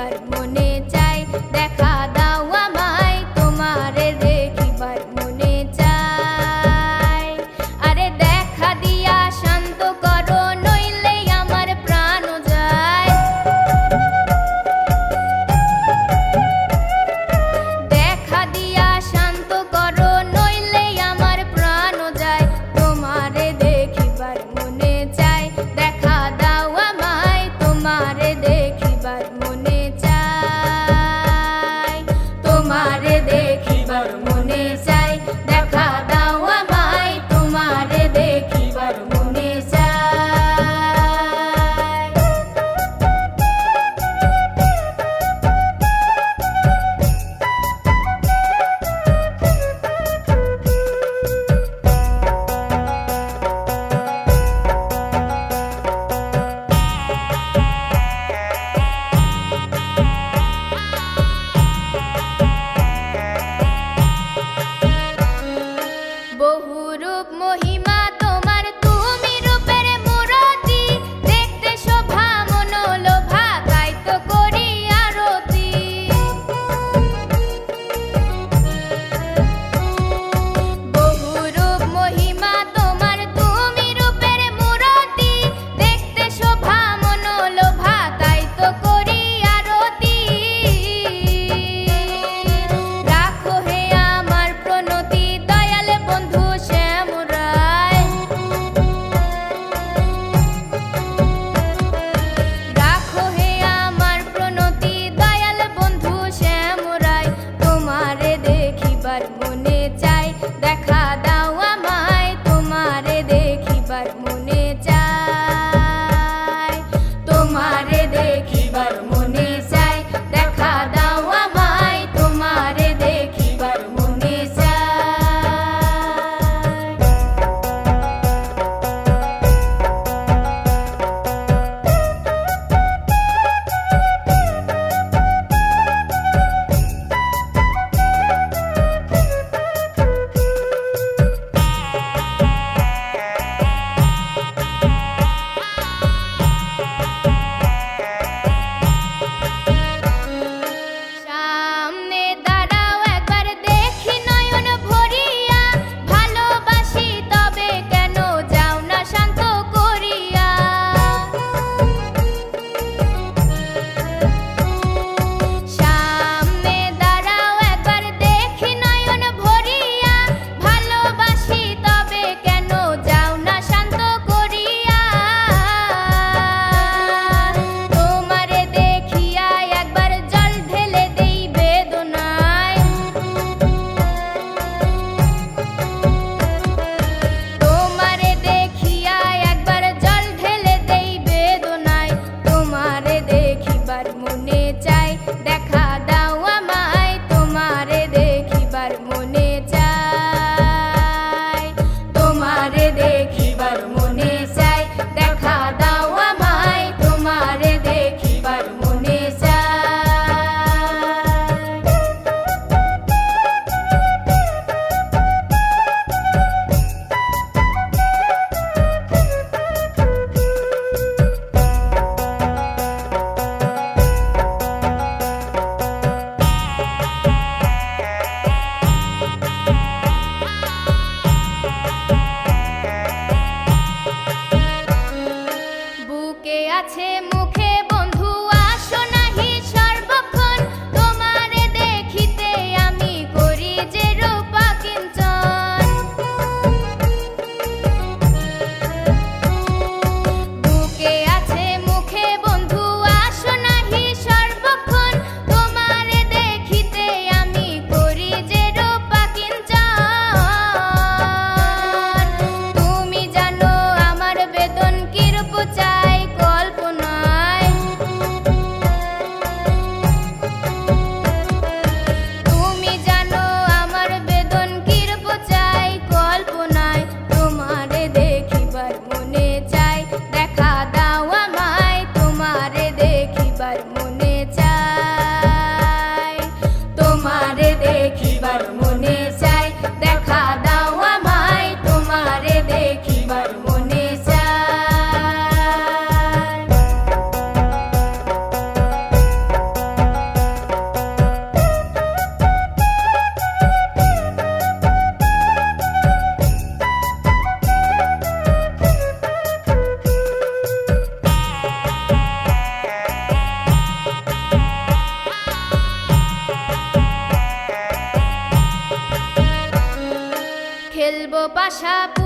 দেখিবার মনে চাই, দেখা দাও আমায় তোমারে দেখিবার মনে চাই। আরে দেখা দিয়া শান্ত করো, নইলে আমার প্রাণ যায়। দেখা দিয়া শান্ত করো, নইলে আমার প্রাণ যায়। তোমারে দেখিবার মনে চাই, দেখা দাও আমায় তোমারে দেখিবার মনে চাই। তোমারে দেখিবার মনে চাই, দেখা দাও আমায় তোমারে দেখিবার মনে চাই। বহুরূপ মহিমা তোমার, তুমি রূপের মূরতি, দেখতে শোভা মনোলোভা, তাই তো করি আরতি। বহুরূপ মহিমা তোমার, তুমি রূপের মূরতি, দেখতে শোভা মনোলোভা, তাই তো করি আরতি। রাখো হে আমার প্রণতি, দয়াল বন্ধু শ্যামরায়। রাখো হে আমার প্রণতি, দয়াল বন্ধু শ্যামরায়। তোমারে দেখিবার মনে চাই, দেখা দাও আমায় তোমারে দেখিবার মনে চাই। তোমারে দেখিবার মনে চাই, দেখা দাও আমায় তোমারে দেখিবার মনে চাই। সামনে দাঁড়াও একবার দেখি নয়ন ভরিয়া, ভালোবাসি তবে কেন যাও না শান্ত করিয়া। সামনে দাঁড়াও একবার দেখি নয়ন ভরিয়া, ভালোবাসি তবে কেন যাও না শান্ত করিয়া। তোমারে দেখিয়া একবার জল ঢেলে দেই বেদনায়। তোমারে দেখিয়া একবার জল ঢেলে দেই বেদনায়। তোমারে দেখিবার মনে চাই, দেখা দাও আমায় তোমারে দেখিবার মনে চাই। তোমারে দেখিবার মনে চাই, দেখা দাও আমায় তোমারে দেখিবার মনে চাই। পাশা